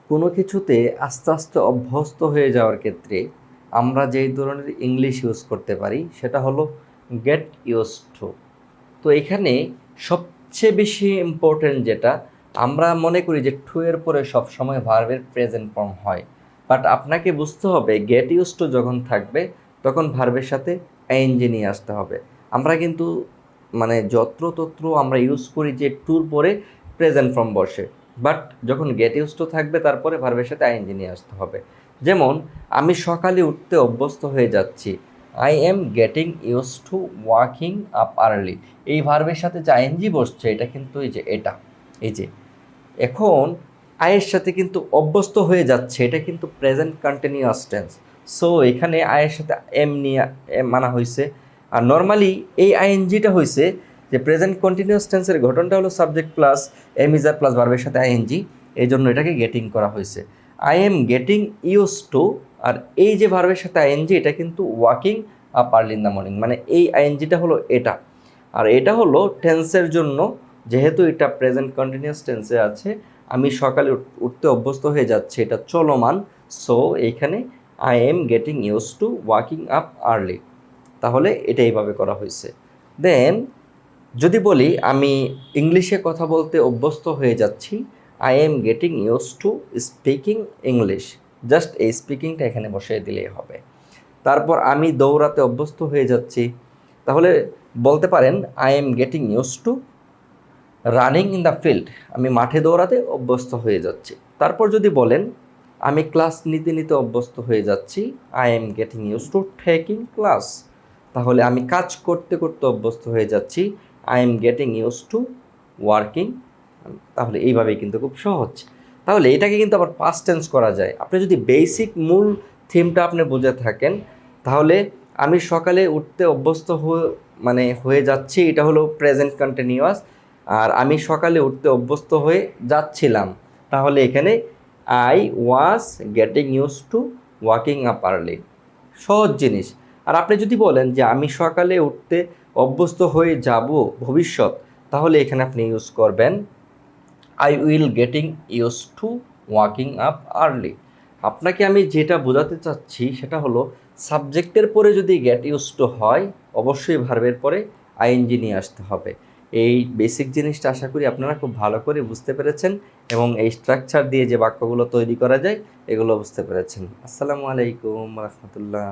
কোনো কিছুতে আস্তে আস্তে অভ্যস্ত হয়ে যাওয়ার ক্ষেত্রে আমরা যেই ধরনের ইংলিশ ইউজ করতে পারি সেটা হলো গেট ইউজড টু। তো এখানে সবচেয়ে বেশি ইম্পর্টেন্ট যেটা, আমরা মনে করি যে টু এর পরে সবসময় ভার্বের প্রেজেন্ট ফর্ম হয়, বাট আপনাকে বুঝতে হবে গেট ইউজড টু যখন থাকবে তখন ভার্বের সাথে আইএনজি নিয়ে আসতে হবে। আমরা কিন্তু মানে যত্রতত্র আমরা ইউজ করি যে টুর পরে প্রেজেন্ট ফর্ম বসে, বাট যখন গেট ইউজ টু থাকবে তারপরে ভার্বের সাথে আইএনজি নিয়ে আসতে হবে। যেমন আমি সকালে উঠতে অভ্যস্ত হয়ে যাচ্ছি, I am getting use two walking up early. এই ভার্বের সাথে যে আইএনজি বসছে এটা কিন্তু এই যে এখন আয়ের সাথে কিন্তু অভ্যস্ত হয়ে যাচ্ছে, এটা কিন্তু প্রেজেন্ট কন্টিনিউয়াস টেন্স। সো এখানে আয়ের সাথে এম নিয়ে মানা হয়েছে। আর নর্মালি এই আইএনজিটা হয়েছে যে প্রেজেন্ট কন্টিনিউয়াস টেন্সের ঘটনটা হলো subject plus am is are plus ভার্বের সাথে আইএনজি, এই জন্য এটাকে গেটিং করা হয়েছে। I am getting use to, আর এই যে ভার্বের সাথে আইএনজি এটা কিন্তু waking up early in the morning, মানে এই আইএনজিটা হলো এটা। আর এটা হলো টেন্সের জন্য, যেহেতু এটা প্রেজেন্ট কন্টিনিউয়াস টেন্সে আছে, আমি সকালে উঠতে অভ্যস্ত হয়ে যাচ্ছে, এটা চলমান। সো এইখানে I am getting use two walking up early, তাহলে এটা এইভাবে করা হয়েছে। দেন যদি বলি আমি ইংলিশে কথা বলতে অভ্যস্ত হয়ে যাচ্ছি, I am getting use to speaking English, just এই স্পিকিংটা এখানে বসিয়ে দিলেই হবে। তারপর আমি দৌড়াতে অভ্যস্ত হয়ে যাচ্ছি, তাহলে বলতে পারেন I am getting use two running in the field, আমি মাঠে দৌড়াতে অভ্যস্ত হয়ে যাচ্ছি। তারপর যদি বলেন আমি ক্লাস নিতে নিতে অভ্যস্ত হয়ে যাচ্ছি, I am getting use two taking class, তাহলে আমি কাজ করতে করতে অভ্যস্ত হয়ে যাচ্ছি, I am getting use two working. তাহলে এইভাবেই কিন্তু খুব সহজ। তাহলে এটাকে কিন্তু আবার পাস্ট টেন্স করা যায়। আপনি যদি বেসিক মূল থিমটা আপনি বুঝে থাকেন, তাহলে আমি সকালে উঠতে অভ্যস্ত হয়ে যাচ্ছি, এটা হলো প্রেজেন্ট কন্টিনিউয়াস। আর আমি সকালে উঠতে অভ্যস্ত হয়ে যাচ্ছিলাম, তাহলে এখানে I was getting use two walking up early. সহজ জিনিস। আর আপনি যদি বলেন যে আমি সকালে উঠতে অভ্যস্ত হয়ে যাব ভবিষ্যৎ, তাহলে এখানে আপনি ইউজ করবেন I will getting use two walking up early. আপনাকে আমি যেটা বোঝাতে চাচ্ছি সেটা হলো সাবজেক্টের পরে যদি গেট ইউজ টু হয়, অবশ্যই ভার্বের পরে আইএনজি নিয়ে আসতে হবে। এই বেসিক জিনিসটা আশা করি আপনারা খুব ভালো করে বুঝতে পেরেছেন, এবং এই স্ট্রাকচার দিয়ে যে বাক্যগুলো তৈরি করা যায় এগুলো বুঝতে পেরেছেন। আসসালামু আলাইকুম রহমতুল্লাহ।